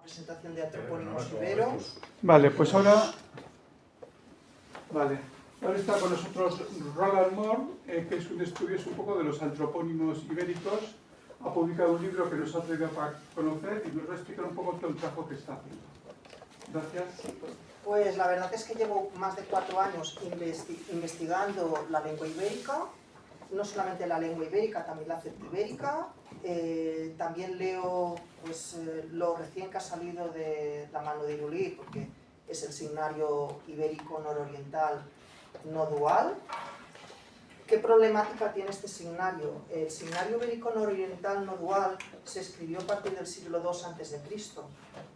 Presentación de antropónimos iberos. Vale, pues ahora está con nosotros Roland Moore, que es un estudioso un poco de los antropónimos ibéricos. Ha publicado un libro que nos ha traído para conocer y nos va a explicar un poco todo el trabajo que está haciendo. Gracias. Pues la verdad es que llevo más de 4 años investigando la lengua ibérica, no solamente la lengua ibérica, también la celtibérica. También leo lo recién que ha salido de la mano de Irulí, porque es el signario ibérico nororiental no dual. ¿Qué problemática tiene este signario? El signario ibérico nororiental no dual se escribió a partir del siglo II a.C.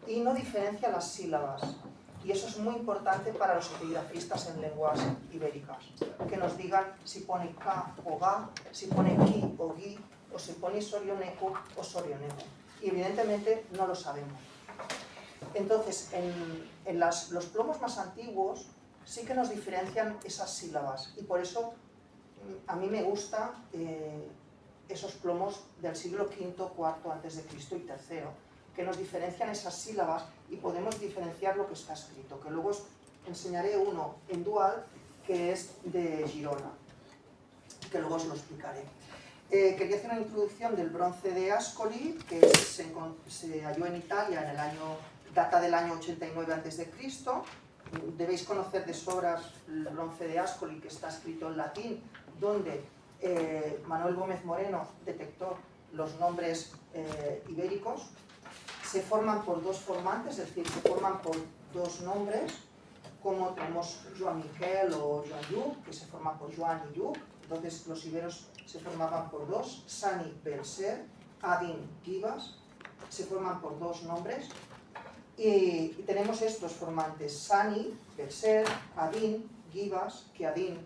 y no diferencia las sílabas. Y eso es muy importante para los epigrafistas en lenguas ibéricas, que nos digan si pone K o Ga, si pone Ki o Gi, o si pone Sorioneco o Sorioneco. Y evidentemente no lo sabemos. Entonces, en los plomos más antiguos sí que nos diferencian esas sílabas, y por eso a mí me gustan esos plomos del siglo V, IV a.C. y III, que nos diferencian esas sílabas y podemos diferenciar lo que está escrito, que luego os enseñaré uno en dual, que es de Girona, que luego os lo explicaré. Quería hacer una introducción del bronce de Ascoli, que se halló en Italia en el año, data del año 89 a.C. Debéis conocer de sobra el bronce de Ascoli, que está escrito en latín, donde Manuel Gómez Moreno detectó los nombres ibéricos. Se forman por dos formantes, es decir, se forman por dos nombres, como tenemos Joan Miquel o Joan Lluc, que se forman por Joan y Lluc. Entonces los iberos se formaban por dos, Sani, Belser, Adin, Gibas, se forman por dos nombres. Y tenemos estos formantes, Sani, Belser, Adin, Gibas, que Adin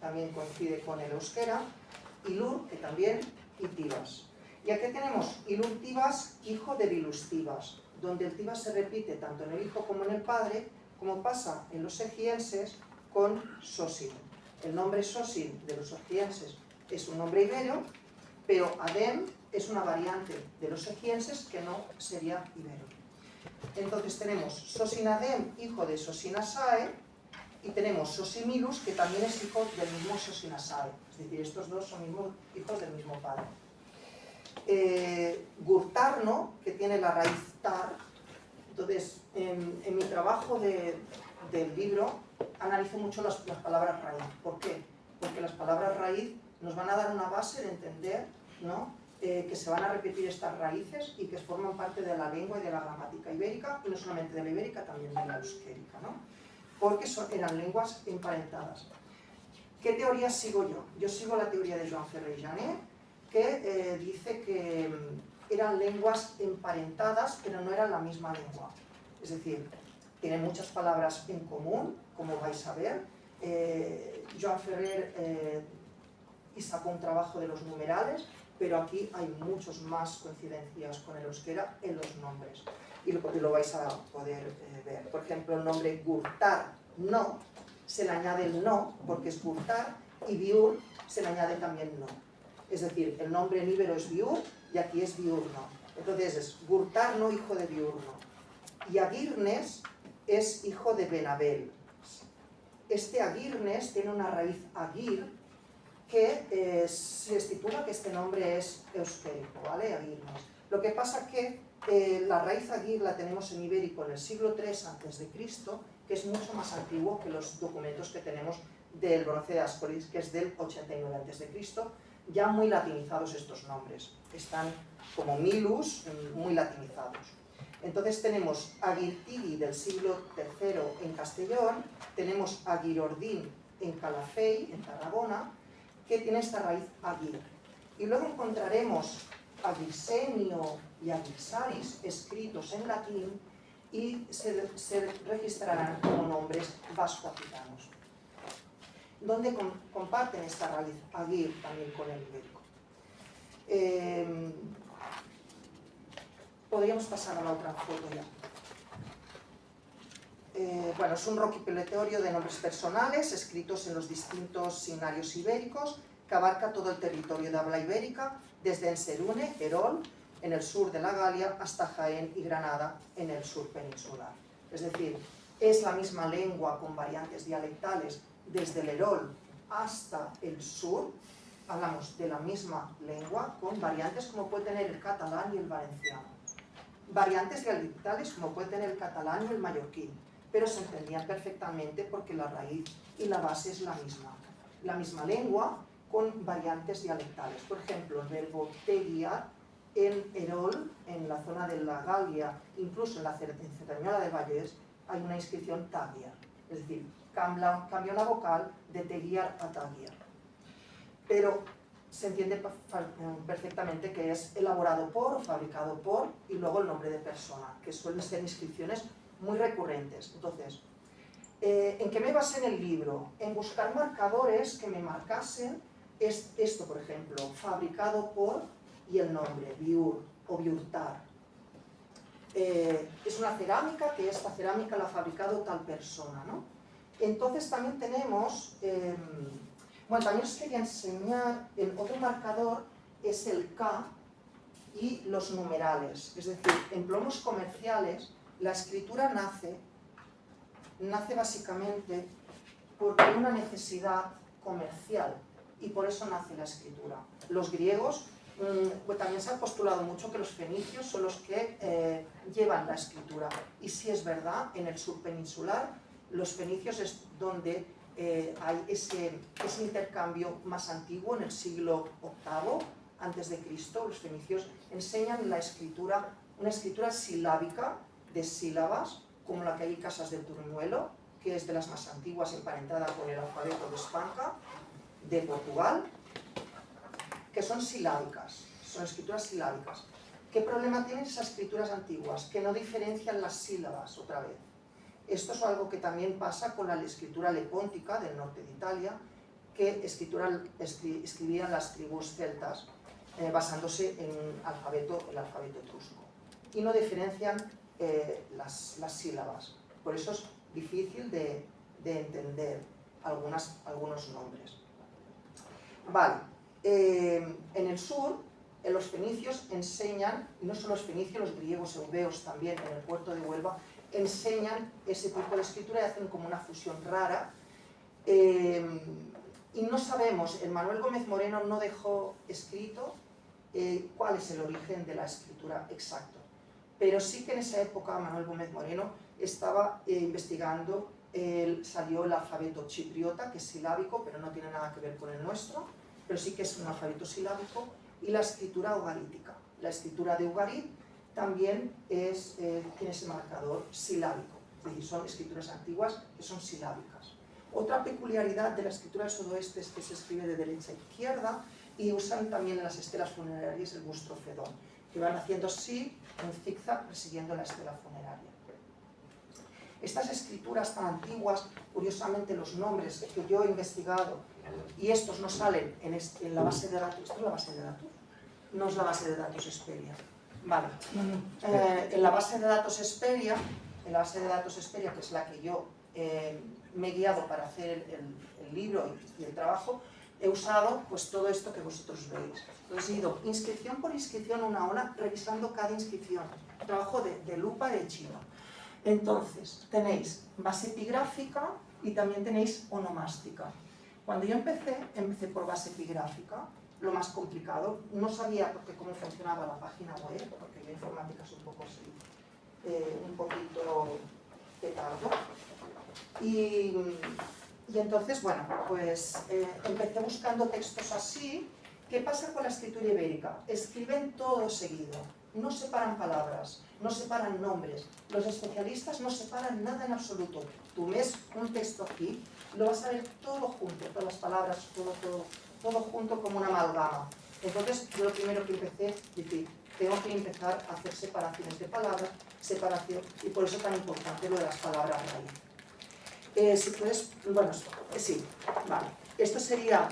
también coincide con el euskera, Ilur, que también, y Tibas. Y aquí tenemos Ilur Tibas, hijo de Bilus Tibas, donde el Tibas se repite tanto en el hijo como en el padre, como pasa en los egienses con Sosin. El nombre Sosin de los egienses es un nombre ibero, pero Adem es una variante de los egienses que no sería ibero. Entonces tenemos Sosin Adem, hijo de Sosin Asae, y tenemos Sosimilus, que también es hijo del mismo Sosin Asae. Es decir, estos dos son hijos del mismo padre. Gurtarno, que tiene la raíz tar. Entonces, en mi trabajo del libro analizo mucho las palabras raíz. ¿Por qué? Porque las palabras raíz nos van a dar una base de entender, ¿no? Que se van a repetir estas raíces y que forman parte de la lengua y de la gramática ibérica, y no solamente de la ibérica, también de la euskérica, ¿no? Porque eran lenguas emparentadas. ¿Qué teoría sigo yo? Yo sigo la teoría de Joan Ferrer i Jané, que dice que eran lenguas emparentadas, pero no eran la misma lengua. Es decir, tienen muchas palabras en común, como vais a ver. Joan Ferrer sacó un trabajo de los numerales, pero aquí hay muchas más coincidencias con el euskera en los nombres. Y lo vais a poder ver. Por ejemplo, el nombre Gurtar, no, se le añade el no, porque es Gurtar, y Biur se le añade también no. Es decir, el nombre en íbero es Biur y aquí es Biurno. Entonces es Gurtarno, hijo de Biurno. Y Agirnes es hijo de Benabel. Este Agirnes tiene una raíz Agir, que se estipula que este nombre es euskérico, ¿vale? Agirnes. Lo que pasa que la raíz Agir la tenemos en ibérico en el siglo III a.C., que es mucho más antiguo que los documentos que tenemos del bronce de Ascoli, que es del 89 a.C., ya muy latinizados estos nombres. Están como Milus, muy latinizados. Entonces tenemos Agirtigi del siglo III en Castellón, tenemos Agirordín en Calafell, en Tarragona, que tiene esta raíz Agir. Y luego encontraremos Agirsenio y Agirsaris escritos en latín y se registrarán como nombres vasco-aquitanos, donde comparten esta raíz Agir también con el ibérico. Podríamos pasar a la otra foto ya. Bueno, es un recopilatorio de nombres personales escritos en los distintos signarios ibéricos, que abarca todo el territorio de habla ibérica, desde Enserune, Herol, en el sur de la Galia hasta Jaén y Granada en el sur peninsular. Es decir, es la misma lengua con variantes dialectales desde el Herol hasta el sur. Hablamos de la misma lengua con variantes como puede tener el catalán y el valenciano. Variantes dialectales como puede tener el catalán y el mallorquín, pero se entendían perfectamente porque la raíz y la base es la misma. La misma lengua con variantes dialectales. Por ejemplo, el verbo teguiar en Herol, en la zona de la Galia, incluso en la Cerdañola de Vallès, hay una inscripción taguiar. Es decir, cambia una vocal de teguiar a taguiar. Pero se entiende perfectamente que es elaborado por o fabricado por y luego el nombre de persona, que suelen ser inscripciones muy recurrentes. Entonces, ¿en qué me basé en el libro? En buscar marcadores que me marcasen esto, por ejemplo, fabricado por y el nombre, biur o biurtar. Es una cerámica, que esta cerámica la ha fabricado tal persona, ¿no? Entonces también tenemos... Bueno, también os quería enseñar, el otro marcador es el K y los numerales. Es decir, en plomos comerciales la escritura nace básicamente porque hay una necesidad comercial y por eso nace la escritura. Los griegos, pues también se ha postulado mucho que los fenicios son los que llevan la escritura. Y sí es verdad, en el sur peninsular, los fenicios es donde... hay ese intercambio más antiguo en el siglo VIII antes de Cristo. Los fenicios enseñan la escritura, una escritura silábica de sílabas, como la que hay en Casas del Turnuelo, que es de las más antiguas, emparentada con el alfabeto de Espanca, de Portugal, que son silábicas, son escrituras silábicas. ¿Qué problema tienen esas escrituras antiguas? Que no diferencian las sílabas otra vez. Esto es algo que también pasa con la escritura lepóntica del norte de Italia, que escribían las tribus celtas basándose en el alfabeto etrusco. Y no diferencian las sílabas. Por eso es difícil de entender algunos nombres. Vale. En el sur, los fenicios enseñan, y no solo los fenicios, los griegos, eubeos también, en el puerto de Huelva, enseñan ese tipo de escritura y hacen como una fusión rara. Y no sabemos, el Manuel Gómez Moreno no dejó escrito cuál es el origen de la escritura exacto. Pero sí que en esa época Manuel Gómez Moreno estaba investigando, salió el alfabeto chipriota, que es silábico, pero no tiene nada que ver con el nuestro, pero sí que es un alfabeto silábico, y la escritura ugarítica. La escritura de Ugarit también tiene ese marcador silábico, es decir, son escrituras antiguas que son silábicas. Otra peculiaridad de la escritura del sudoeste es que se escribe de derecha a izquierda y usan también en las estelas funerarias el bustrofedón, que van haciendo así, en zigzag, persiguiendo la estela funeraria. Estas escrituras tan antiguas, curiosamente los nombres que yo he investigado, y estos no salen en la base de datos, ¿esto es la base de datos? No es la base de datos Hesperia. Vale. En la base de datos Hesperia, que es la que yo me he guiado para hacer el libro y el trabajo, he usado pues todo esto que vosotros veis. Entonces he ido inscripción por inscripción, una a una, revisando cada inscripción. Un trabajo de lupa de chino. Entonces, tenéis base epigráfica y también tenéis onomástica. Cuando yo empecé por base epigráfica, lo más complicado. No sabía cómo funcionaba la página web, porque la informática es un poco así, un poquito petardo. Y entonces, bueno, pues empecé buscando textos así. ¿Qué pasa con la escritura ibérica? Escriben todo seguido, no separan palabras, no separan nombres. Los especialistas no separan nada en absoluto. Tú ves un texto aquí, lo vas a ver todo junto, todas las palabras, todo junto como una amalgama. Entonces, yo lo primero que empecé es decir, tengo que empezar a hacer separaciones de palabras, y por eso es tan importante lo de las palabras raíz. Si puedes, bueno, sí, vale. Esto sería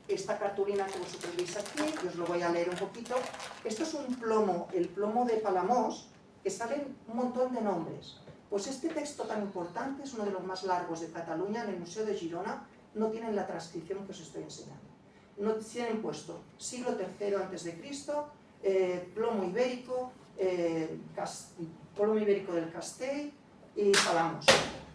esta cartulina que vosotros veis aquí, y os lo voy a leer un poquito. Esto es un plomo, el plomo de Palamós, que salen un montón de nombres. Pues este texto tan importante es uno de los más largos de Cataluña, en el Museo de Girona, no tienen la transcripción que os estoy enseñando. No tienen puesto siglo III a.C., plomo ibérico del Castell y Palamos.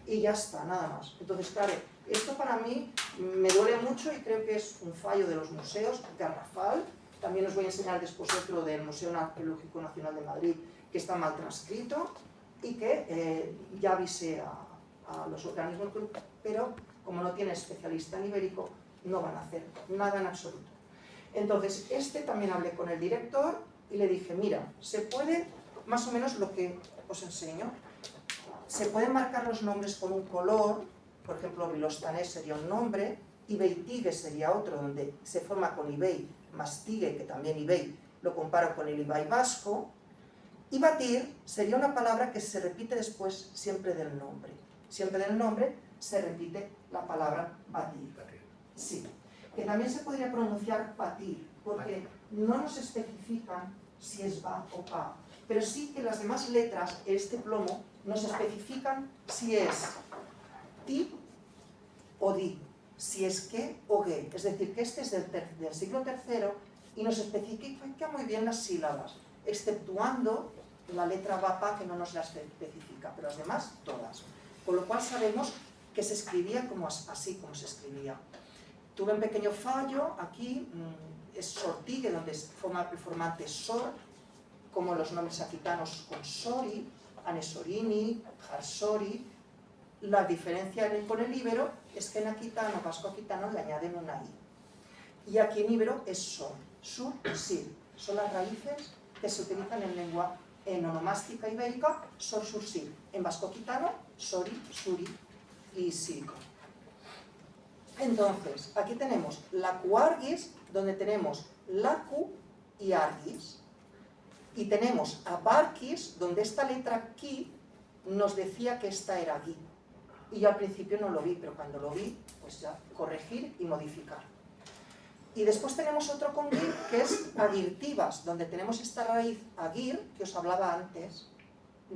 Y ya está, nada más. Entonces, claro, esto para mí me duele mucho y creo que es un fallo de los museos, garrafal. También os voy a enseñar después otro del Museo Arqueológico Nacional de Madrid, que está mal transcrito y que ya avisé a los organismos, pero como no tiene especialista en ibérico, no van a hacer nada en absoluto. Entonces, también hablé con el director y le dije, mira, se puede, más o menos lo que os enseño, se pueden marcar los nombres con un color, por ejemplo, Bilostanés sería un nombre, Ibeitige sería otro, donde se forma con Ibei, más Tige, que también Ibei, lo comparo con el Ibai vasco, y batir sería una palabra que se repite después siempre del nombre. Siempre del nombre se repite la palabra batir. Sí, que también se podría pronunciar batir, porque no nos especifican si es ba o pa, pero sí que las demás letras, este plomo, nos especifican si es ti o di, si es que o ge. Es decir, que este es del siglo III y nos especifica muy bien las sílabas, exceptuando la letra ba-pa que no nos la especifica, pero las demás todas. Con lo cual sabemos que se escribía así como se escribía. Tuve un pequeño fallo aquí, es sortigue, donde forma el formante sor, como los nombres aquitanos con sori, anesorini, jarsori. La diferencia con el íbero es que en aquitano, vasco-aquitano, le añaden una i. Y aquí en íbero es sor, sur, sir. Son las raíces que se utilizan en lengua en onomástica ibérica, sor, sur, sir. En vasco-aquitano, sori, suri y sírico. Entonces, aquí tenemos lacu-arguis, donde tenemos lacu y arguis. Y tenemos abarquis, donde esta letra ki nos decía que esta era gui. Y yo al principio no lo vi, pero cuando lo vi, pues ya corregir y modificar. Y después tenemos otro con gui, que es agirtivas, donde tenemos esta raíz agir, que os hablaba antes,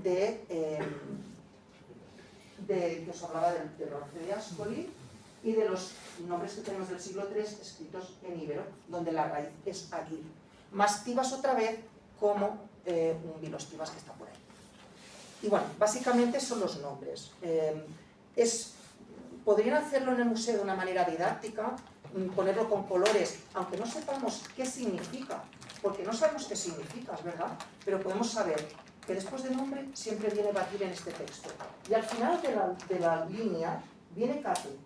que os hablaba del Orfe de Ascoli, y de los nombres que tenemos del siglo III escritos en íbero, donde la raíz es agir. Más tivas otra vez, como un bilostivas que está por ahí. Y bueno, básicamente son los nombres. Podrían hacerlo en el museo de una manera didáctica, ponerlo con colores, aunque no sepamos qué significa, porque no sabemos qué significa, es verdad, pero podemos saber que después de nombre siempre viene batir en este texto. Y al final de la línea viene cate.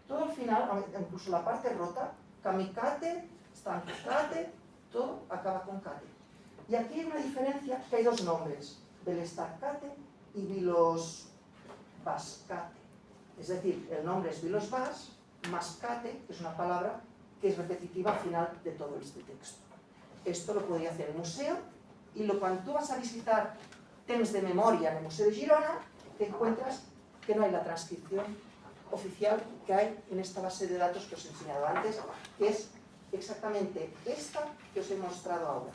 Todo al final, incluso la parte rota, kamikate, stankate, todo acaba con cate. Y aquí hay una diferencia, que hay dos nombres, Belestarcate y Vilosvascate. Es decir, el nombre es Vilosvas, más cate, que es una palabra que es repetitiva al final de todo este texto. Esto lo podría hacer el museo, y cuando tú vas a visitar Temps de Memoria en el Museo de Girona, te encuentras que no hay la transcripción oficial que hay en esta base de datos que os he enseñado antes, que es exactamente esta que os he mostrado ahora.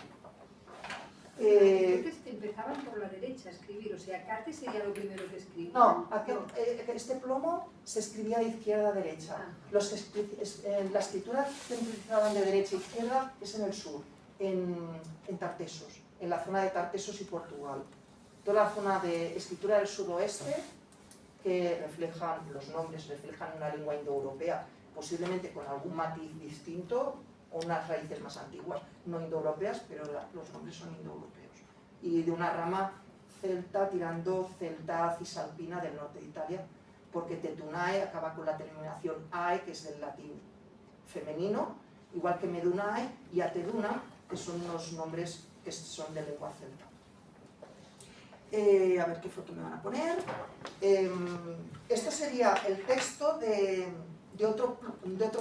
Entonces empezaban por la derecha a escribir, o sea, cate sería lo primero que escribían. No, este plomo se escribía de izquierda a derecha. La escritura que utilizaban de derecha a izquierda es en el sur, en Tartesos, en la zona de Tartesos y Portugal. Toda la zona de escritura del suroeste, que los nombres reflejan una lengua indoeuropea, posiblemente con algún matiz distinto, o unas raíces más antiguas, no indoeuropeas, pero los nombres son indoeuropeos. Y de una rama celta tirando celta cisalpina del norte de Italia, porque Tetunae acaba con la terminación ae, que es del latín femenino, igual que Medunae y Ateduna, que son unos nombres que son de lengua celta. A ver qué foto me van a poner. Esto sería el texto de otro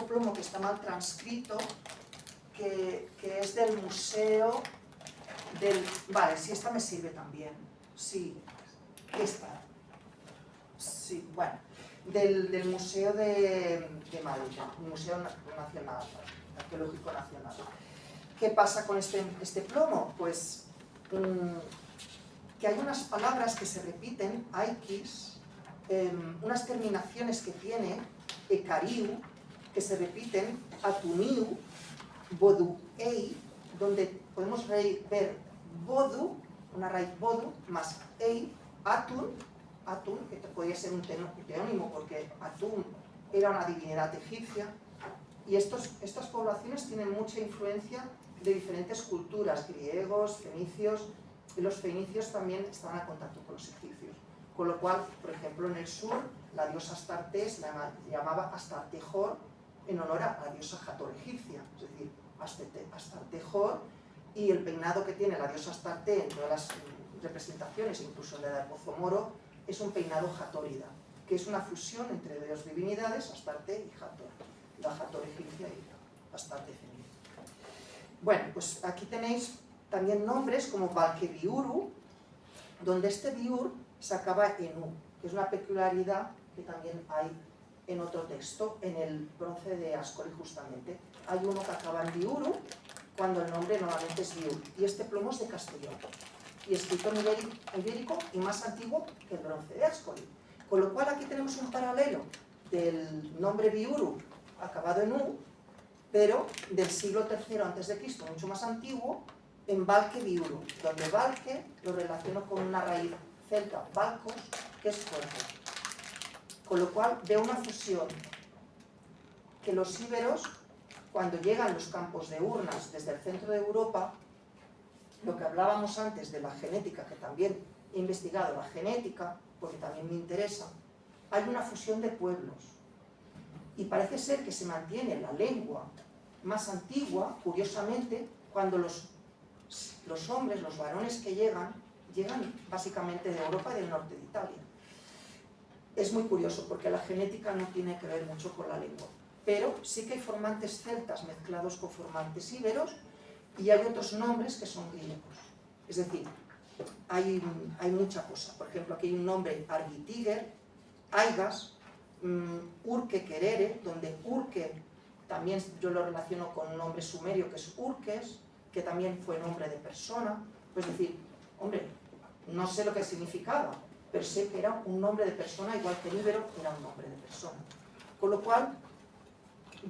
plomo que está mal transcrito, que es del museo Vale, sí, esta me sirve también. Sí, esta. Sí, bueno, del Museo de Madrid, Museo Nacional, Arqueológico Nacional. ¿Qué pasa con este plomo? Pues que hay unas palabras que se repiten, aikis, unas terminaciones que tiene, ekariu, que se repiten, atuniu, boduei, donde podemos ver Bodu, una raíz Bodu, más Ei, Atun, que podría ser un teónimo porque Atun era una divinidad egipcia, y estas poblaciones tienen mucha influencia de diferentes culturas, griegos, fenicios, y los fenicios también estaban en contacto con los egipcios. Con lo cual, por ejemplo, en el sur, la diosa Astarte se llamaba Astarte-Hor en honor a la diosa Hathor egipcia, es decir, Astarte-Hor, y el peinado que tiene la diosa Astarte en todas las representaciones, incluso en la de Pozo Moro, es un peinado Hathorida, que es una fusión entre dos divinidades, Astarte y Hathor, la Hathor egipcia y Astarte fenicia. Bueno, pues aquí tenéis también nombres como Valkebiuru, donde este biur se acaba en u, que es una peculiaridad que también hay en otro texto, en el bronce de Ascoli justamente. Hay uno que acaba en biuru, cuando el nombre normalmente es biur, y este plomo es de Castellón, y escrito en ibérico y más antiguo que el bronce de Ascoli. Con lo cual aquí tenemos un paralelo del nombre biuru acabado en u, pero del siglo III a.C., mucho más antiguo, en Valkebiuru, donde Valke lo relaciono con una raíz celta, Valkos, que es fuerte. Con lo cual veo una fusión que los íberos, cuando llegan los campos de urnas desde el centro de Europa, lo que hablábamos antes de la genética, que también he investigado la genética, porque también me interesa, hay una fusión de pueblos. Y parece ser que se mantiene la lengua más antigua, curiosamente, cuando los hombres, los varones que llegan básicamente de Europa y del norte de Italia. Es muy curioso porque la genética no tiene que ver mucho con la lengua, pero sí que hay formantes celtas mezclados con formantes íberos y hay otros nombres que son griegos. Es decir, hay mucha cosa. Por ejemplo, aquí hay un nombre Argitiger, Aigas, Urke Kerere, donde Urke también yo lo relaciono con un nombre sumerio que es Urkes, que también fue nombre de persona. Es decir, hombre, no sé lo que significaba, pero sé que era un nombre de persona, igual que el íbero era un nombre de persona. Con lo cual,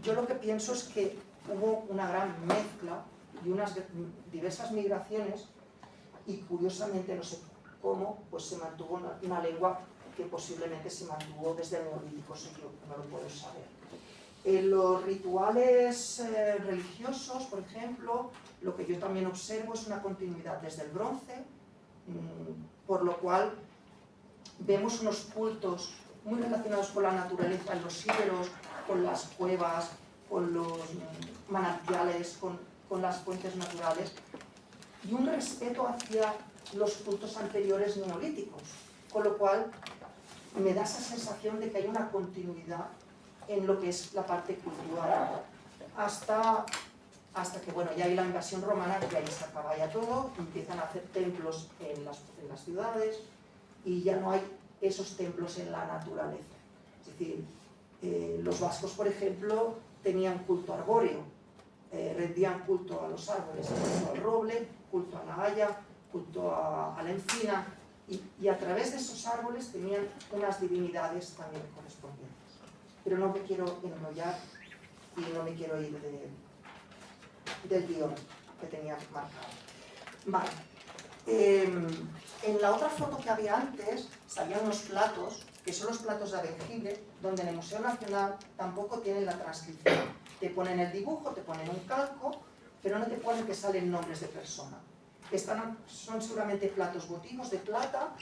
yo lo que pienso es que hubo una gran mezcla y unas diversas migraciones, y curiosamente, no sé cómo, pues se mantuvo una lengua que posiblemente se mantuvo desde el Neolítico, eso yo no lo puedo saber. Los rituales religiosos, por ejemplo, lo que yo también observo es una continuidad desde el bronce, por lo cual vemos unos cultos muy relacionados con la naturaleza en los íberos, con las cuevas, con los manantiales, con las fuentes naturales, y un respeto hacia los cultos anteriores neolíticos, con lo cual me da esa sensación de que hay una continuidad en lo que es la parte cultural, hasta que, bueno, ya hay la invasión romana, que ahí se acaba ya todo, empiezan a hacer templos en las ciudades, y ya no hay esos templos en la naturaleza. Es decir, los vascos, por ejemplo, tenían culto arbóreo, rendían culto a los árboles, culto al roble, culto a la haya, culto a la encina, y a través de esos árboles tenían unas divinidades también correspondientes. Pero no me quiero enrollar y no me quiero ir del guión que tenía marcado. Vale. En la otra foto que había antes salían unos platos, que son los platos de jengibre, donde en el Museo Nacional tampoco tienen la transcripción. Te ponen el dibujo, te ponen un calco, pero no te ponen que salen nombres de persona. Son seguramente platos votivos de plata,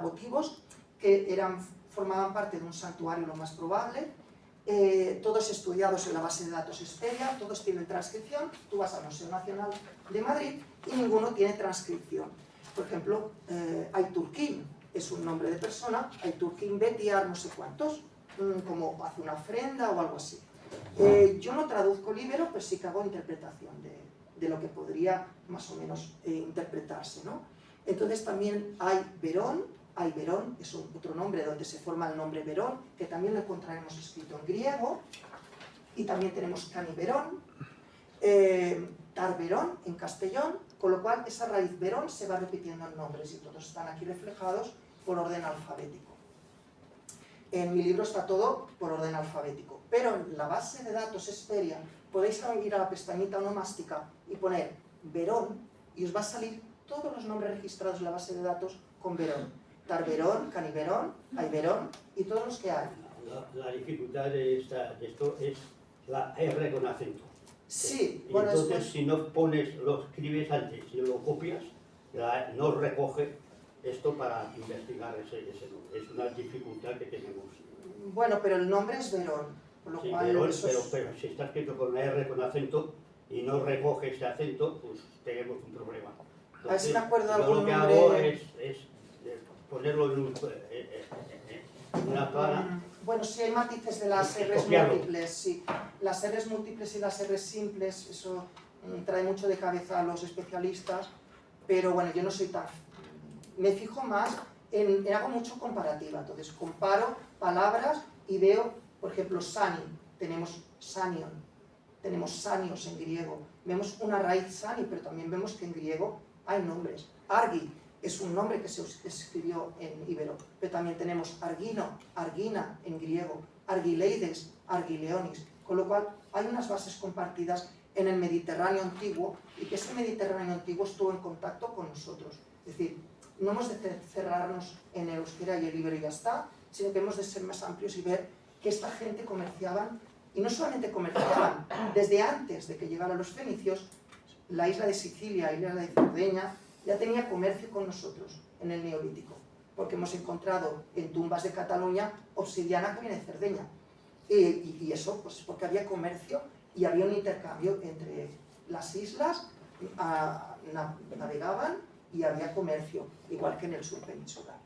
votivos, que formaban parte de un santuario, lo más probable, todos estudiados en la base de datos Esperia, todos tienen transcripción. Tú vas al Museo Nacional de Madrid y ninguno tiene transcripción. Por ejemplo, Ayturquín es un nombre de persona, Ayturquín Betiar no sé cuántos, como hace una ofrenda o algo así. Yo no traduzco el íbero, pero sí que hago interpretación de lo que podría más o menos interpretarse, ¿no? Entonces también hay Verón, es otro nombre donde se forma el nombre Verón, que también lo encontraremos escrito en griego, y también tenemos Caniverón, Tarverón en Castellón, con lo cual esa raíz Verón se va repitiendo en nombres y todos están aquí reflejados por orden alfabético. En mi libro está todo por orden alfabético, pero en la base de datos Esperia, podéis ir a la pestañita onomástica y poner Verón y os va a salir todos los nombres registrados en la base de datos con Verón. Tarverón, Caniverón, Ayverón y todos los que hay. La dificultad de esto es la R con acento. Sí, Y bueno, entonces después, si no pones, lo escribes antes y lo copias, no recoge esto para investigar ese nombre. Es una dificultad que tenemos. bueno, pero el nombre es Verón, por lo Sí, cual pero, eso es- pero si está escrito con una R con acento y no recoge ese acento, pues tenemos un problema. A ver si me acuerdo de yo algún lo que nombre. hago es ponerlo en una plana. Bueno, sí hay matices de las Y R's copiarlo. múltiples, sí. Las R's múltiples y las R's simples, eso trae mucho de cabeza a los especialistas, pero bueno, yo no soy tan... Me fijo más hago mucho comparativa, entonces comparo palabras y veo, por ejemplo, sani, tenemos sanion, tenemos sanios en griego, vemos una raíz sani, pero también vemos que en griego hay nombres. Argi es un nombre que se escribió en íbero, pero también tenemos Argino, Argina en griego, Argileides, Argileonis, con lo cual hay unas bases compartidas en el Mediterráneo antiguo y que ese Mediterráneo antiguo estuvo en contacto con nosotros. Es decir, no hemos de cerrarnos en el euskera y el íbero y ya está, sino que hemos de ser más amplios y ver que esta gente comerciaban, y no solamente comerciaban, desde antes de que llegaran los fenicios, la isla de Sicilia y la isla de Cerdeña ya tenía comercio con nosotros en el Neolítico, porque hemos encontrado en tumbas de Cataluña obsidiana que viene de Cerdeña. Y eso, pues porque había comercio y había un intercambio entre las islas, navegaban y había comercio, igual que en el sur peninsular.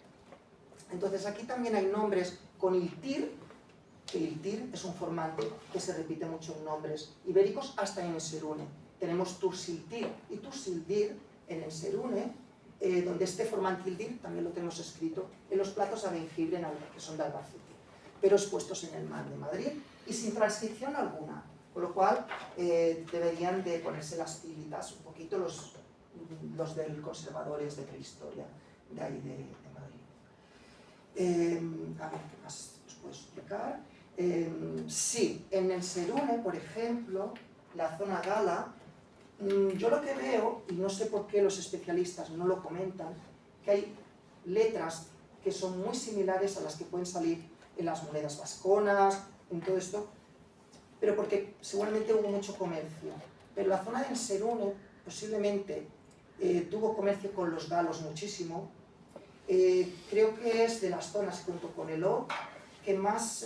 Entonces aquí también hay nombres con iltir, que iltir es un formante que se repite mucho en nombres ibéricos, hasta en Enserune. Tenemos tursiltir y tursildir en Enserune, donde este formante iltir también lo tenemos escrito en los platos a jengibre que son de Albacete, pero expuestos en el mar de Madrid y sin transcripción alguna, con lo cual deberían de ponerse las pilitas un poquito los del conservadores de prehistoria de ahí de Madrid. A ver, ¿qué más os puedo explicar? Sí, en el Enserune, por ejemplo, la zona gala, yo lo que veo, y no sé por qué los especialistas no lo comentan, que hay letras que son muy similares a las que pueden salir en las monedas vasconas, en todo esto, pero porque seguramente hubo mucho comercio. Pero la zona de Enserune posiblemente tuvo comercio con los galos muchísimo. Creo que es de las zonas, junto con el O, que más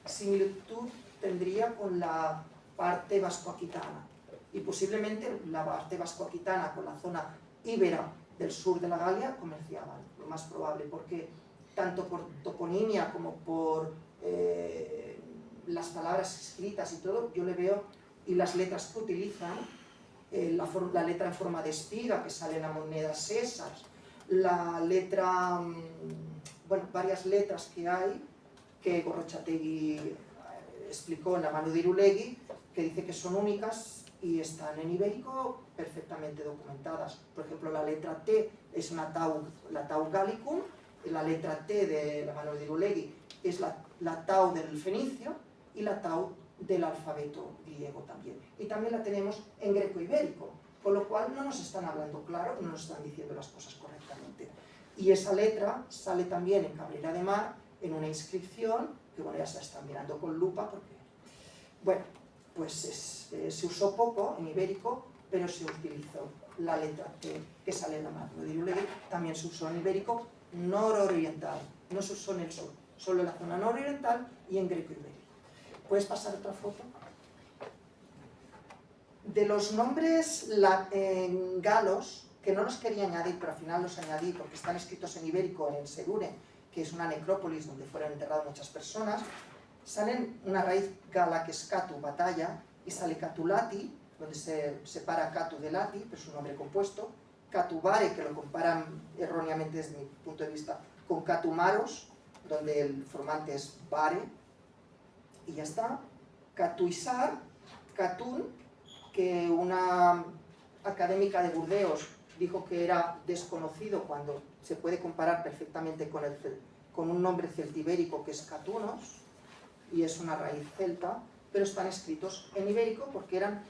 similitud tendría con la parte vasco-aquitana. Y posiblemente la parte vasco-aquitana con la zona íbera del sur de la Galia comerciaban, lo más probable, porque tanto por toponimia como por las palabras escritas y todo, yo le veo, y las letras que utilizan, la letra en forma de espiga que sale en la moneda César, la letra, bueno, varias letras que hay, que Gorrotxategi explicó en la mano de Irulegui, que dice que son únicas y están en ibérico perfectamente documentadas. Por ejemplo, la letra T es la Tau Gallicum, la letra T de la mano de Irulegui es la Tau del fenicio y la Tau del alfabeto griego también. Y también la tenemos en greco-ibérico, con lo cual no nos están hablando claro, no nos están diciendo las cosas correctamente. Y esa letra sale también en Cabrera de Mar, en una inscripción, que bueno, ya se la están mirando con lupa, porque, bueno, pues se usó poco en ibérico, pero se utilizó la letra T que sale en la mano de Irulegui, también se usó en ibérico nororiental, no se usó en el sur, solo en la zona nororiental y en greco-ibérico. ¿Puedes pasar otra foto? De los nombres galos, que no los quería añadir, pero al final los añadí porque están escritos en ibérico, en Enserune, que es una necrópolis donde fueron enterradas muchas personas, salen una raíz gala que es Catu, batalla, y sale Catulati, donde se separa Catu de Lati, pero es un nombre compuesto, Catubare, que lo comparan erróneamente desde mi punto de vista con Catumaros, donde el formante es Bare, y ya está. Catuizar, Catún, que una académica de Burdeos dijo que era desconocido cuando se puede comparar perfectamente con un nombre celtibérico que es Catunos, y es una raíz celta. pero están escritos en ibérico porque eran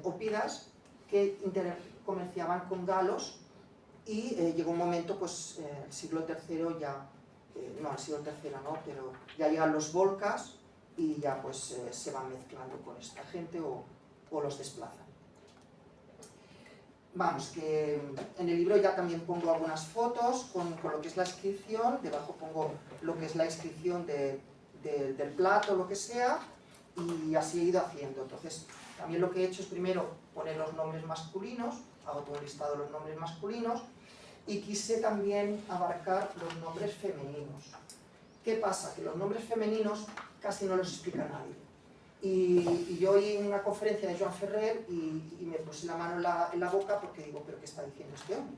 ópidas que comerciaban con galos y llegó un momento, pues el siglo III ya, no, el siglo III no, pero ya llegan los volcas y ya pues se van mezclando con esta gente o los desplazan. Vamos, que en el libro ya también pongo algunas fotos con lo que es la inscripción, debajo pongo lo que es la inscripción del plato, lo que sea, y así he ido haciendo. Entonces, también lo que he hecho es primero poner los nombres masculinos, hago todo un listado de los nombres masculinos, y quise también abarcar los nombres femeninos. ¿Qué pasa? Que los nombres femeninos casi no los explica nadie. Y yo oí en una conferencia de Joan Ferrer y me puse la mano en la boca porque digo, ¿pero qué está diciendo este hombre?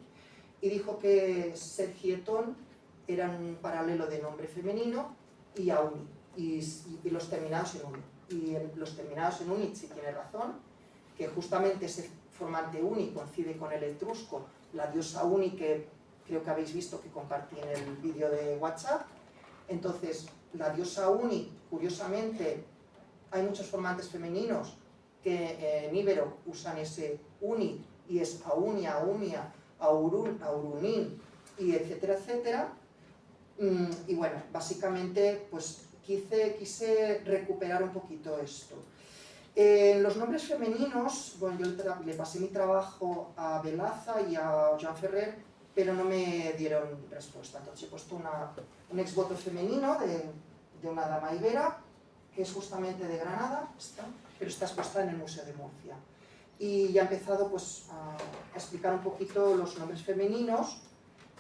Y dijo que Sergietón era un paralelo de nombre femenino y Auni, y los terminados en uni. Y los terminados en uni sí tiene razón, que justamente ese formante uni coincide con el etrusco, la diosa Uni, que creo que habéis visto que compartí en el vídeo de WhatsApp. Entonces, la diosa Uni, curiosamente, hay muchos formantes femeninos que en íbero usan ese uni y es aunia, aumia, aurun, aurunin, y etcétera, etcétera. Y bueno, básicamente pues quise recuperar un poquito esto. Los nombres femeninos, bueno, yo le pasé mi trabajo a Velaza y a Joan Ferrer, pero no me dieron respuesta. Entonces he puesto un exvoto femenino de una dama ibera, que es justamente de Granada, pero está expuesta en el Museo de Murcia. Y ya he empezado pues, a explicar un poquito los nombres femeninos.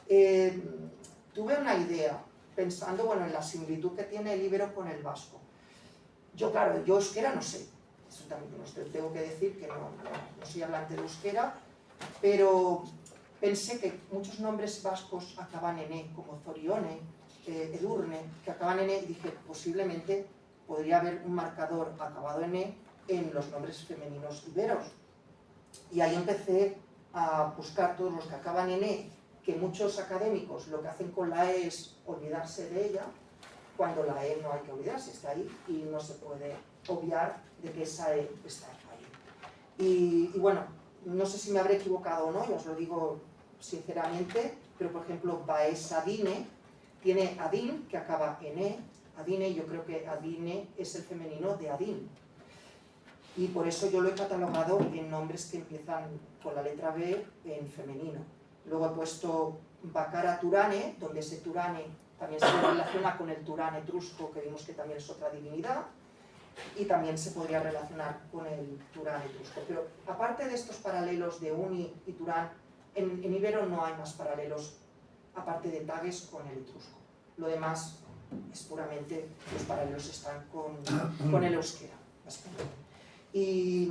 Tuve una idea, pensando bueno, en la similitud que tiene el íbero con el vasco. Claro, yo euskera no sé, eso también tengo que decir que no soy hablante de euskera, pero pensé que muchos nombres vascos acaban en E, como Zorione, Edurne, que acaban en E, y dije, posiblemente podría haber un marcador acabado en E en los nombres femeninos iberos. Y ahí empecé a buscar todos los que acaban en E, que muchos académicos lo que hacen con la E es olvidarse de ella, cuando la E no hay que olvidarse, está ahí y no se puede obviar de que esa E está ahí. Y bueno, no sé si me habré equivocado o no, ya os lo digo sinceramente, pero por ejemplo, Baesadine tiene Adin, que acaba en E, Adine, yo creo que Adine es el femenino de Adin. Y por eso yo lo he catalogado en nombres que empiezan con la letra B en femenino. Luego he puesto Bacara Turane, donde ese Turane también se relaciona con el Turán etrusco, que vimos que también es otra divinidad, y también se podría relacionar con el Turán etrusco. Pero aparte de estos paralelos de Uni y Turán, en ibero no hay más paralelos, aparte de Tages, con el etrusco. Lo demás es puramente, los paralelos están con el euskera. Y,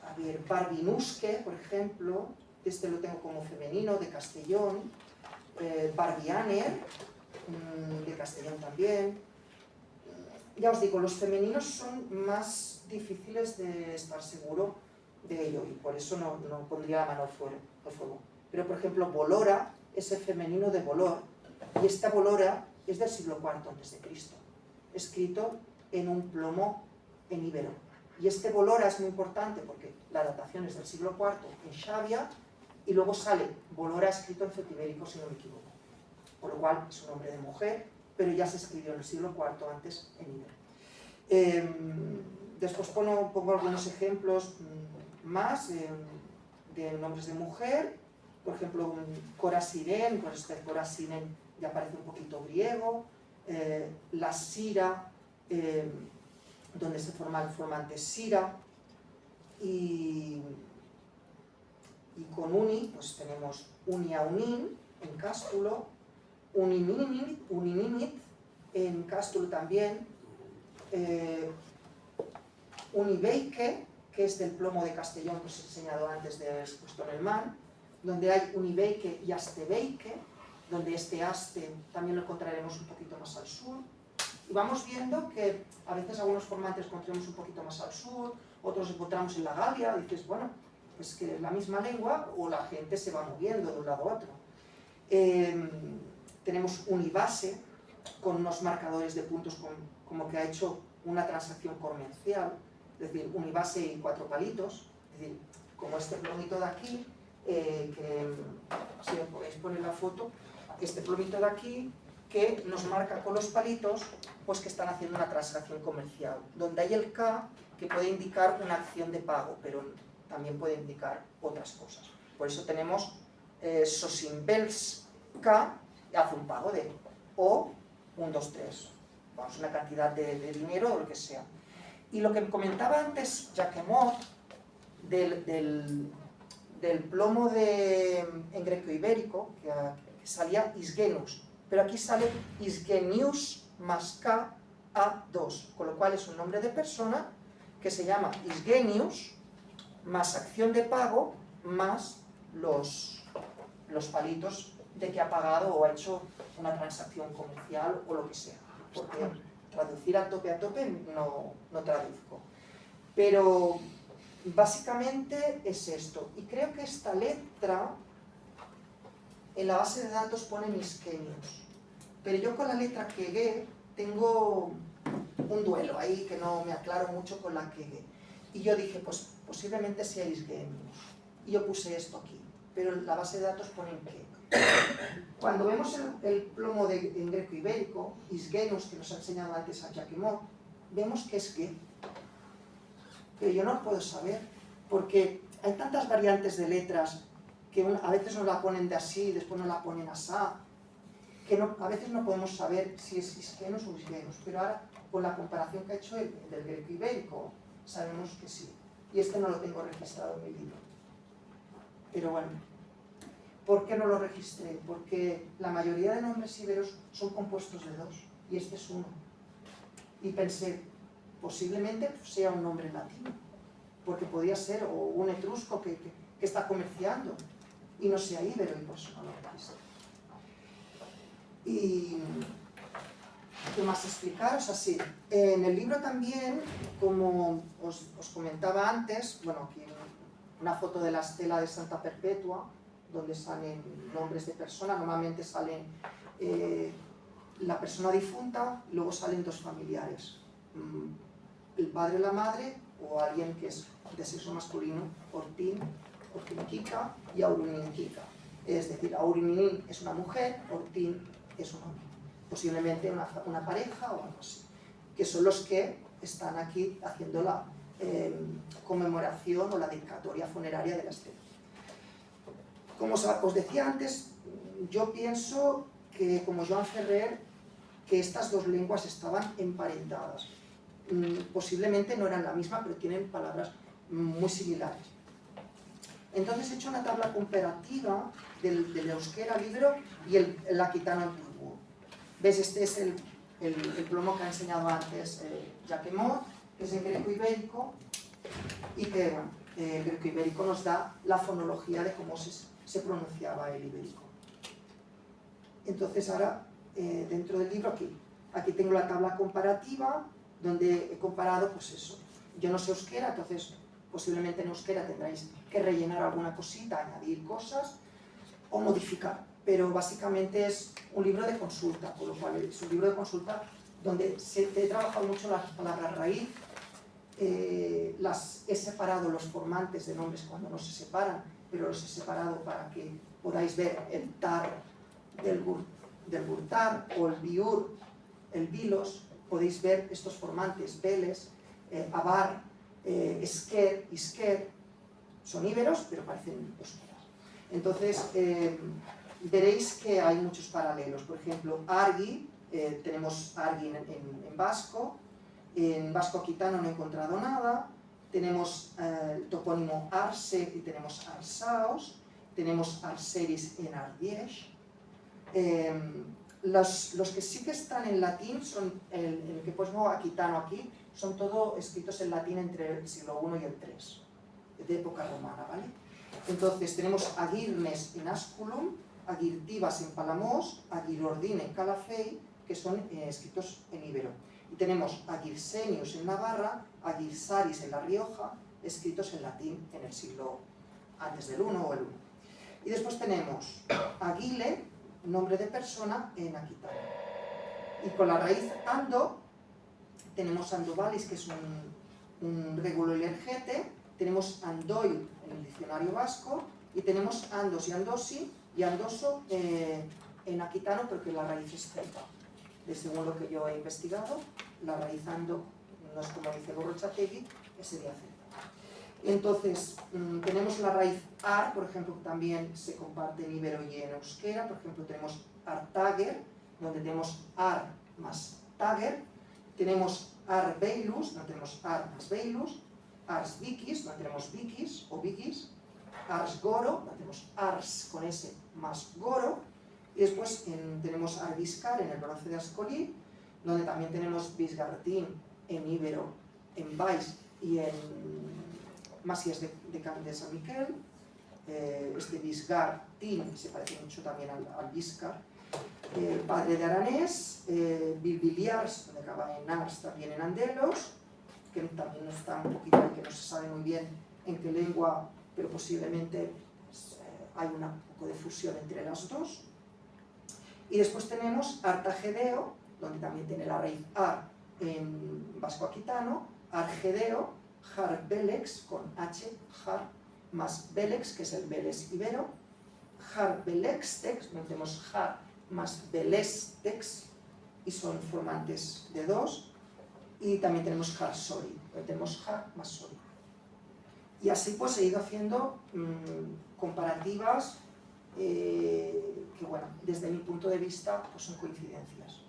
a ver, Barbinuske, por ejemplo, este lo tengo como femenino, de Castellón, Barbianer, de Castellón también. Ya os digo, los femeninos son más difíciles de estar seguro de ello, y por eso no pondría la mano al fuego. Pero, por ejemplo, Bolora es el femenino de Bolor, y esta Bolora es del siglo IV a.C., escrito en un plomo en íbero. Y este Bolora es muy importante porque la datación es del siglo IV en Xavia, y luego sale Bolora escrito en celtibérico, si no me equivoco. Por lo cual es un nombre de mujer, pero ya se escribió en el siglo IV antes en íbero. Después pongo algunos ejemplos más de nombres de mujer. Por ejemplo, Corasiren, pues este Corasiren ya parece un poquito griego. La Sira, donde se forma el formante Sira. Y con Uni, pues tenemos Unia-Unin en Cástulo, Uninimit en Cástulo también, Unibeike, que es del plomo de Castellón, que os he enseñado antes de expuesto en el man, donde hay Unibeike y Astebeike, donde este Aste también lo encontraremos un poquito más al sur. Y vamos viendo que a veces algunos formantes encontramos un poquito más al sur, otros encontramos en la Galia, y dices, bueno, pues que es la misma lengua o la gente se va moviendo de un lado a otro. Tenemos Unibase, con unos marcadores de puntos como que ha hecho una transacción comercial, es decir, unibase y 4 palitos, es decir, como este plomito de aquí, que si me podéis poner la foto, este plomito de aquí, que nos marca con los palitos pues que están haciendo una transacción comercial, donde hay el K que puede indicar una acción de pago, pero también puede indicar otras cosas. Por eso tenemos Sosimbels K, hace un pago de O 1, 2, 3, vamos, una cantidad de dinero o lo que sea. Y lo que comentaba antes Jacquemot del plomo en greco-ibérico, que salía Isgenus, pero aquí sale Isgenius más K A2, con lo cual es un nombre de persona que se llama Isgenius más acción de pago más los palitos de que ha pagado o ha hecho una transacción comercial o lo que sea, porque traducir a tope no traduzco. Pero básicamente es esto, y creo que esta letra en la base de datos pone Isgenius, pero yo con la letra Kege tengo un duelo ahí que no me aclaro mucho con la Kege. Y yo dije, pues posiblemente sea Isgenius. Y yo puse esto aquí, pero en la base de datos pone Kege. Cuando vemos el plomo en greco-ibérico, Isgenus, que nos ha enseñado antes a Jacquemot, vemos que es Ge. Pero yo no lo puedo saber, porque hay tantas variantes de letras que a veces nos la ponen de así, después nos la ponen asá, que a veces no podemos saber si es Isgenus o Isgenus, pero ahora con la comparación que ha hecho del greco-ibérico, sabemos que sí. Y este no lo tengo registrado en mi libro. Pero bueno, ¿por qué no lo registré? Porque la mayoría de nombres íberos son compuestos de 2, y este es 1. Y pensé, posiblemente sea un nombre latino, porque podría ser o un etrusco que está comerciando, y no sea íbero, y por eso no lo registré. Y ¿qué más explicaros? Así, en el libro también, como os comentaba antes, bueno, aquí una foto de la estela de Santa Perpetua, donde salen nombres de personas, normalmente salen la persona difunta, y luego salen 2 familiares, el padre o la madre, o alguien que es de sexo masculino, Ortín y Aurininquica. Es decir, Aurinin es una mujer, Ortín es un hombre, posiblemente una pareja o algo así, que son los que están aquí haciendo la conmemoración o la dedicatoria funeraria de la estela. Como os decía antes, yo pienso que, como Joan Ferrer, que estas 2 lenguas estaban emparentadas. Posiblemente no eran la misma, pero tienen palabras muy similares. Entonces he hecho una tabla comparativa del euskera libro y el aquitano antiguo. ¿Ves? Este es el plomo que ha enseñado antes Jacquemot, que es en greco-ibérico, y que, bueno, el greco-ibérico nos da la fonología de cómo se pronunciaba el ibérico. Entonces ahora, dentro del libro, aquí tengo la tabla comparativa, donde he comparado, pues eso. Yo no sé euskera, entonces posiblemente en euskera tendráis que rellenar alguna cosita, añadir cosas o modificar. Pero básicamente es un libro de consulta, por lo cual es un libro de consulta donde he trabajado mucho las palabras raíz, he separado los formantes de nombres cuando no se separan, pero los he separado para que podáis ver el tar del burtar o el biur, el bilos. Podéis ver estos formantes, veles, abar, esker, isker, son íberos, pero parecen euskeras. Entonces, veréis que hay muchos paralelos. Por ejemplo, argi, tenemos argi en vasco aquitano no he encontrado nada, tenemos el topónimo arse y tenemos arsaos, tenemos arseris en ardiesh. Los que sí que están en latín son el que pongo aquitano aquí, son todos escritos en latín entre el siglo I y el III, de época romana, ¿vale? Entonces tenemos agirnes en Asculum, agirtivas en Palamos, agirordin en Calafell, que son escritos en íbero. Y tenemos agirsenius en Navarra, agirsaris en La Rioja, escritos en latín en el siglo antes del I o el I. Y después tenemos aguile, nombre de persona, en aquitano. Y con la raíz ando tenemos Andovalis, que es un regulo elergete, tenemos Andoil en el diccionario vasco, y tenemos Andos y Andosi, y Andoso en aquitano, pero que la raíz es celta. Según lo que yo he investigado, la raíz Ando no es como dice Gorrochategui, que sería celta. Entonces, tenemos la raíz Ar, por ejemplo, que también se comparte en ibero y en euskera. Por ejemplo, tenemos Artager, donde tenemos Ar más Tager. Tenemos Arbeilus, donde tenemos Ar más Beilus. Ars Vikis, donde tenemos Vikis o Vikis. Ars Goro, donde tenemos Ars con S más Goro. Y después tenemos Arbiscar en el bronce de Ascoli, donde también tenemos Bisgartín en íbero, en Vais y en Masías de Camp de San Miquel. Este Bisgartín se parece mucho también al Biscar. Padre de Aranés, Bilbiliars, donde acaba en Ars, también en Andelos, que también está un poquito ahí, que no se sabe muy bien en qué lengua, pero posiblemente hay un poco de fusión entre las dos. Y después tenemos Artagedeo, donde también tiene la raíz Ar en vasco-aquitano, Argedeo, Jarbelex con H, Jar más Belex, que es el Beles ibero, Jarbelextex, donde tenemos Jar más Belestex, y son formantes de dos. Y también tenemos Jarsori, donde tenemos Jar más Sori. Y así pues he ido haciendo comparativas que, bueno, desde mi punto de vista pues son coincidencias.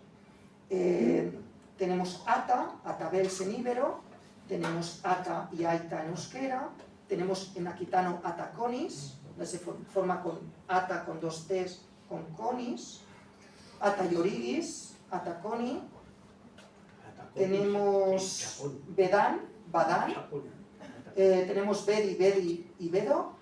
Tenemos Ata, Atabels en íbero, tenemos Ata y Aita en euskera, tenemos en aquitano Ataconis, donde se forma con Ata con dos T's con Conis, Atayorigis, Ataconi, tenemos Bedán, Badán, tenemos Bedi, Bedi y Bedo,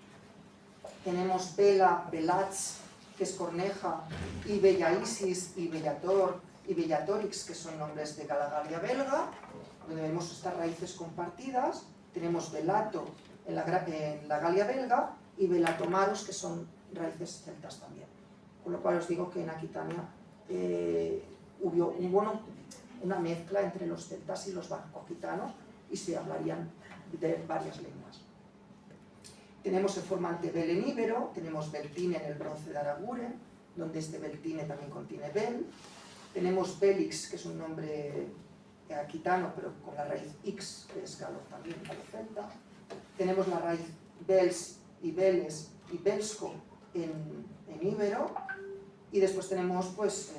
tenemos Bela, Belats, que es corneja, y Bellaisis y Bellator y Bellatorix, que son nombres de la Galia belga, donde vemos estas raíces compartidas. Tenemos Belato en la Galia belga y Belatomaros, que son raíces celtas también. Con lo cual os digo que en Aquitania hubo una mezcla entre los celtas y los vasco-aquitanos y se hablarían de varias lenguas. Tenemos el formante Bel en íbero, tenemos Beltine en el bronce de Araguren, donde este Beltine también contiene Bel. Tenemos Belix, que es un nombre aquitano, pero con la raíz X, que es galo también, galo-celta. Tenemos la raíz Bels y Beles y Belsko en íbero. Y después tenemos pues,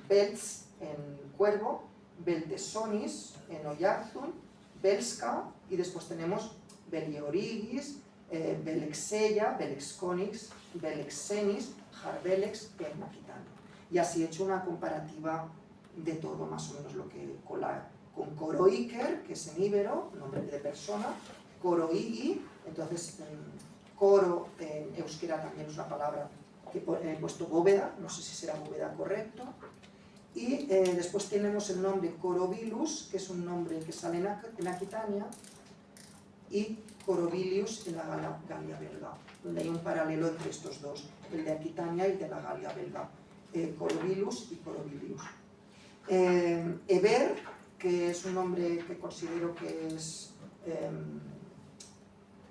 Belts en cuervo, Beltesonis en Oyarzun, Belska, y después tenemos Beliorigis, Belexeia, Belexconix, Belexenis, Jarbelex en aquitano. Y así he hecho una comparativa de todo, más o menos lo que con Coroiker, que es en íbero, nombre de persona, Coroigi, entonces coro en euskera también es una palabra que he puesto bóveda, no sé si será bóveda correcto. Y después tenemos el nombre Corobilus, que es un nombre que sale en Aquitania, y Corobilius en la Galia belga, donde hay un paralelo entre estos dos, el de Aquitania y el de la Galia belga, Corobilus y Corobilius. Eber, que es un nombre que considero que es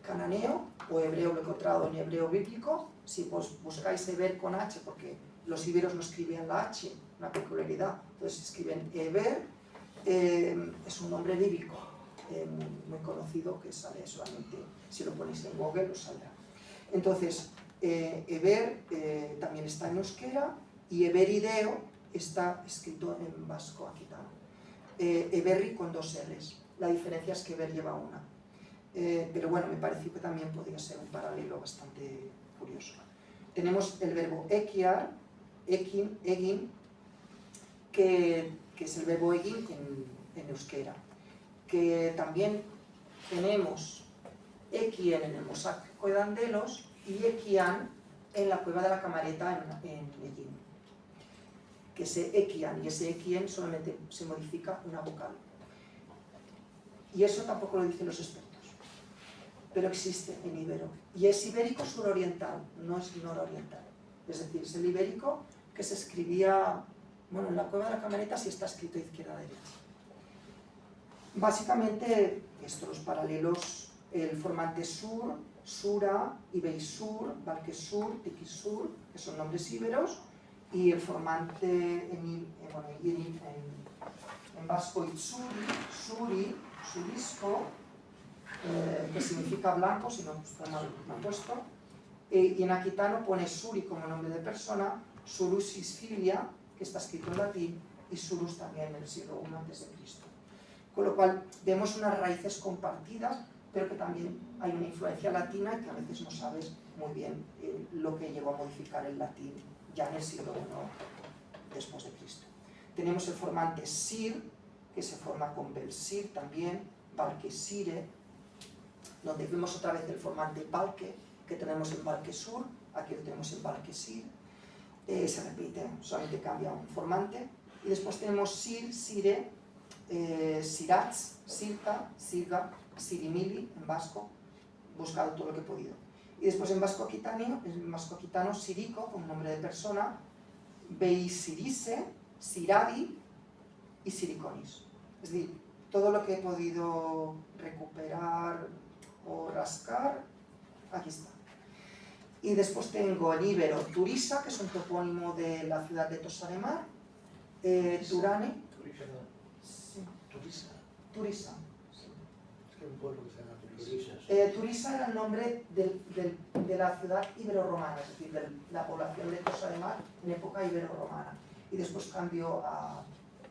cananeo o hebreo, lo he encontrado en hebreo bíblico. Si buscáis Eber con H, porque los íberos no escribían la H, una peculiaridad, entonces escriben Eber, es un nombre bíblico muy conocido que sale solamente, si lo ponéis en Google os saldrá. Entonces, Eber también está en euskera y Eberideo está escrito en vasco aquitano. Eberri con dos R's, la diferencia es que Eber lleva una. Pero bueno, me pareció que también podía ser un paralelo bastante curioso. Tenemos el verbo ekiar, ekin, egin, que es el verbo egin en euskera. Que también tenemos equien en el mosaico de Andelos y equian en la cueva de la Camareta en Egin. Que ese equian y ese equien solamente se modifica una vocal. Y eso tampoco lo dicen los expertos, pero existe en ibero. Y es ibérico suroriental, no es nororiental. Es decir, es el ibérico que se escribía, bueno, en la cueva de la Camareta sí está escrito izquierda-derecha. Básicamente, estos paralelos, el formante sur, sura, ibeisur, valquesur, tiquisur, que son nombres íberos, y el formante en vasco itzuri, suri, surisco, que significa blanco, si no está mal puesto, y en aquitano pone suri como nombre de persona, surus isfilia, que está escrito en latín, y surus también en el siglo I a.C. Con lo cual vemos unas raíces compartidas, pero que también hay una influencia latina y que a veces no sabes muy bien lo que llegó a modificar el latín ya en el siglo I después de Cristo. Tenemos el formante sir, que se forma con belsir también, valquesire, donde vemos otra vez el formante valque, que tenemos en valquesur, aquí lo tenemos en valquesir, se repite, solamente cambia un formante, y después tenemos sir, sire, sirats, sirta, sirga, sirimili en vasco, buscado todo lo que he podido. Y después en vasco aquitano, sirico, como nombre de persona, beisirise, siradi y siriconis. Es decir, todo lo que he podido recuperar o rascar, aquí está. Y después tengo en íbero Turisa, que es un topónimo de la ciudad de Tossa de Mar, Turane, sí. Turisa. Es que hay un pueblo que se llama Turisas. Turisa era el nombre de la ciudad ibero-romana, es decir, de la población de Tossa de Mar en época ibero-romana. Y después cambió a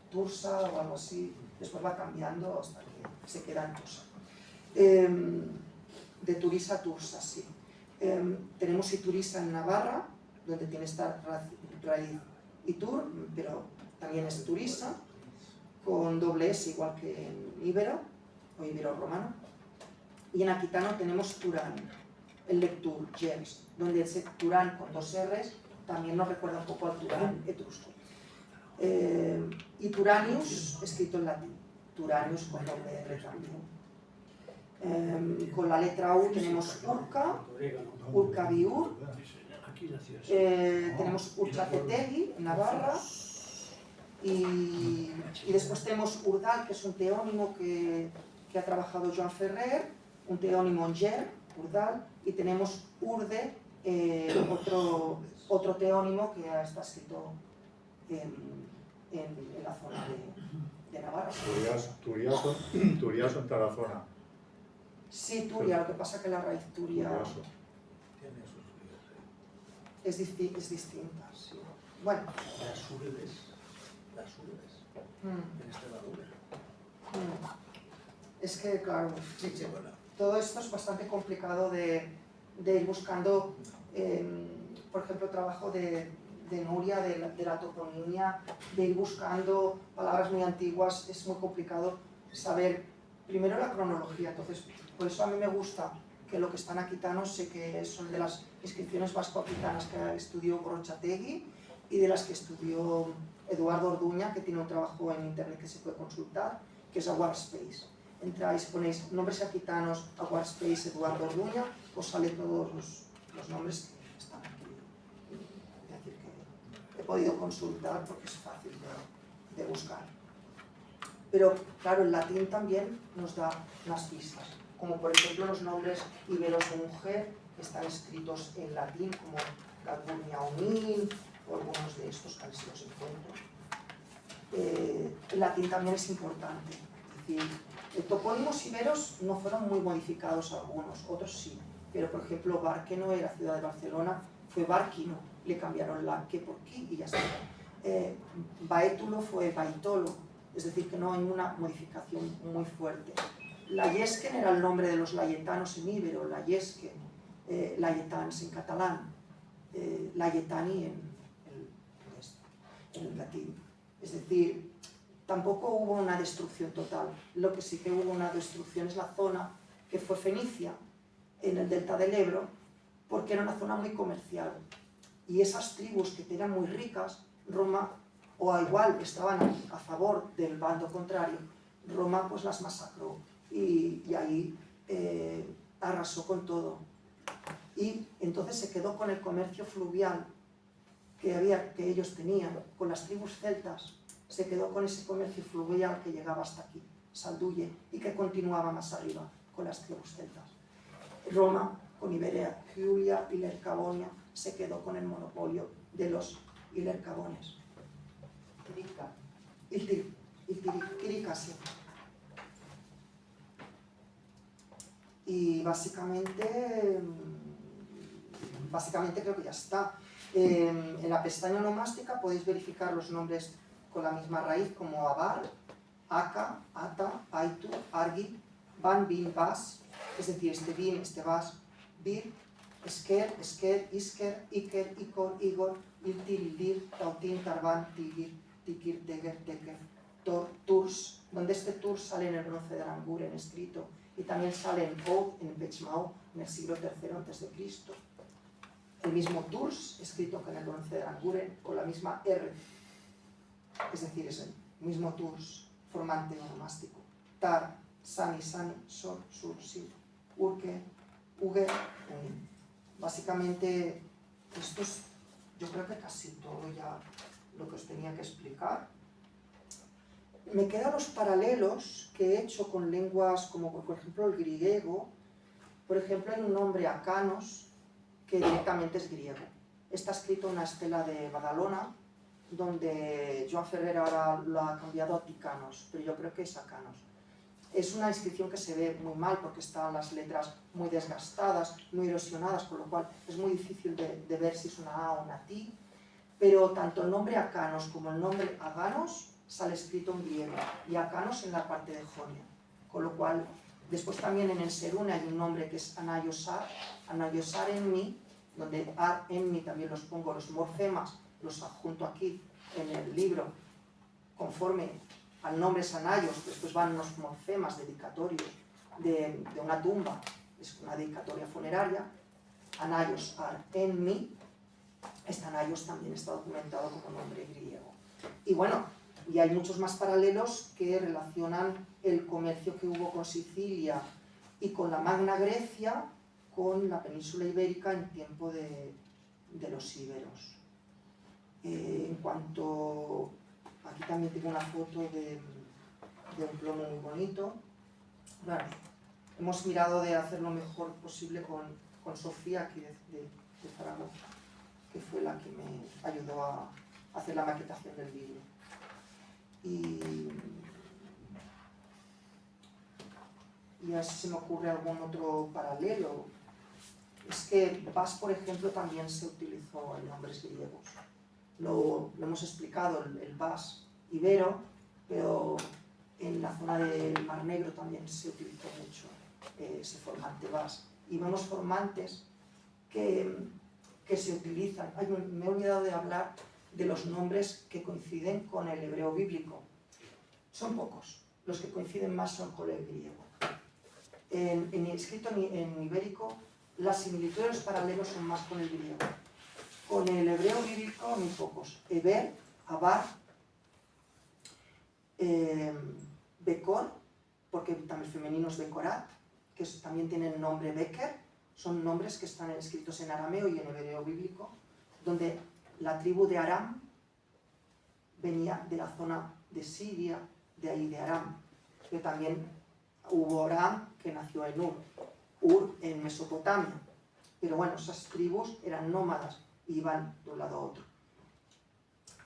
Tursa o algo así, después va cambiando hasta que se queda en Tossa. De Turisa a Tursa, sí. Tenemos Iturisa en Navarra, donde tiene esta raíz Itur, pero también es Turisa, con doble S, igual que en íbero o ibero-romano. Y en aquitano tenemos Turán, el lectur, gens, donde ese Turán con dos R's también nos recuerda un poco al Turán etrusco. Y Turanius, escrito en latín, Turanius con doble R también. Con la letra U tenemos Urca, Urcaviur, tenemos Urchacetegui en Navarra, y después tenemos Urdal, que es un teónimo que ha trabajado Joan Ferrer, un teónimo en Ger, Urdal, y tenemos Urde, otro teónimo que está escrito en la zona de Navarra. Turiaso en Tarazona. Sí, Turia, lo que pasa es que la raíz Turia Tiene sus líos, es distinta. Sí. Bueno, Las urbes en Extremadura. es que, claro, Sí, bueno. todo esto es bastante complicado de ir buscando, por ejemplo, trabajo de Nuria, de la toponimia, de ir buscando palabras muy antiguas, es muy complicado saber primero la cronología. Entonces, por eso a mí me gusta que lo que están aquitanos, sé que son de las inscripciones vasco-aquitanas que estudió Gorrotxategi y de las que estudió Eduardo Orduña, que tiene un trabajo en internet que se puede consultar, que es Awarspace. Entráis, ponéis nombres aquitanos, Awarspace, Eduardo Orduña, os salen todos los nombres que están aquí. Es decir, que he podido consultar porque es fácil de buscar. Pero, claro, el latín también nos da unas pistas, como por ejemplo los nombres íberos de mujer que están escritos en latín, como Calpurnia Unil, o algunos de estos que si los encuentro. El latín también es importante, es decir, topónimos iberos no fueron muy modificados algunos, otros sí, pero por ejemplo Bárqueno era ciudad de Barcelona, fue Bárquino, le cambiaron la que por qui y ya está. Baétulo fue Baitolo, es decir, que no hay una modificación muy fuerte. Layesquen era el nombre de los layetanos en íbero, Layesquen, layetans en catalán, layetani en el latín. Es decir, tampoco hubo una destrucción total. Lo que sí que hubo una destrucción es la zona que fue Fenicia, en el delta del Ebro, porque era una zona muy comercial. Y esas tribus que eran muy ricas, Roma, o igual estaban a favor del bando contrario, Roma pues las masacró y ahí arrasó con todo. Y entonces se quedó con el comercio fluvial que ellos tenían, con las tribus celtas, se quedó con ese comercio fluvial que llegaba hasta aquí. Salduye, y que continuaba más arriba con las tribus celtas. Roma, con Iberia, Giulia y Lercabonia, se quedó con el monopolio de los ilercabones. Iltiricasia. Y básicamente creo que ya está. En la pestaña onomástica podéis verificar los nombres con la misma raíz como Abar, Aka, Ata, Aitu, Argi, Ban, Bin, Bas, es decir, este Bin, este Bas, Bir, Esker, Esker, Isker, Iker, Ikor, Igor, Iltir, Ildir, Tautin, Tarban, Tigir, Tikir, Teger, Teker, Tor, Turs, donde este Turs sale en el bronce de Aranguren escrito y también sale en Od, en Pechmao, en el siglo III a.C. El mismo Turs, escrito en el bronce de Aranguren, con la misma R, es decir, es el mismo Turs, formante onomástico. Tar, Sani, Sani, Sor, Sur, Sir, Urke, Uger, Unin. Básicamente, esto es, yo creo que casi todo ya lo que os tenía que explicar. Me quedan los paralelos que he hecho con lenguas como, por ejemplo, el griego. Por ejemplo, hay un nombre Acanos que directamente es griego. Está escrito en una estela de Badalona, donde Joan Ferrer ahora lo ha cambiado a Ticanos, pero yo creo que es Acanos. Es una inscripción que se ve muy mal porque están las letras muy desgastadas, muy erosionadas, con lo cual es muy difícil de ver si es una A o una T, pero tanto el nombre Acanos como el nombre Aganos sale escrito en griego y Acanos en la parte de Jonia, con lo cual después también en el Serune hay un nombre que es Anaiosar, Anaiosar en mí, donde Ar en mí también los pongo, los morfemas los adjunto aquí en el libro conforme al nombre Sanayos, después van los morfemas dedicatorios de una tumba, es una dedicatoria funeraria. Anaios, Ar, en mí, este Anaios también está documentado como nombre griego. Y bueno, y hay muchos más paralelos que relacionan el comercio que hubo con Sicilia y con la Magna Grecia con la península ibérica en tiempo de los íberos. En cuanto... Aquí también tengo una foto de un plomo muy bonito. Bueno, hemos mirado de hacer lo mejor posible con Sofía, aquí de Zaragoza, que fue la que me ayudó a hacer la maquetación del libro. Y a ver si se me ocurre algún otro paralelo. Es que Bas, por ejemplo, también se utilizó en nombres griegos. Lo hemos explicado, el Bas ibero, pero en la zona del Mar Negro también se utilizó mucho ese formante Bas. Y vemos formantes que se utilizan. Ay, me he olvidado de hablar de los nombres que coinciden con el hebreo bíblico. Son pocos. Los que coinciden más son con el griego. Escrito en ibérico, las similitudes, los paralelos son más con el griego. Con el hebreo bíblico, muy pocos. Eber, Abar, Bekor, porque también femenino es Bekorat, que también tienen nombre Beker, son nombres que están escritos en arameo y en hebreo bíblico, donde la tribu de Aram venía de la zona de Siria, de ahí de Aram, pero también hubo Aram que nació en Ur en Mesopotamia, pero bueno, esas tribus eran nómadas y iban de un lado a otro.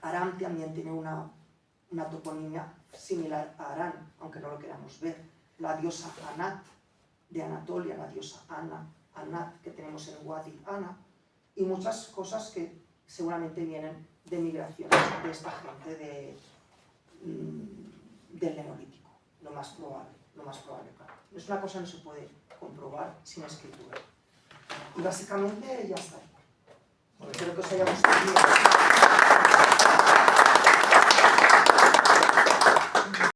Aram también tiene una toponimia similar a Arán, aunque no lo queramos ver. La diosa Anat de Anatolia, la diosa Anat que tenemos en Wadi Ana, y muchas cosas que seguramente vienen de migraciones de esta gente del Neolítico, lo más probable, claro. Es una cosa que no se puede comprobar sin escritura. Y básicamente ya está. Espero que os haya gustado.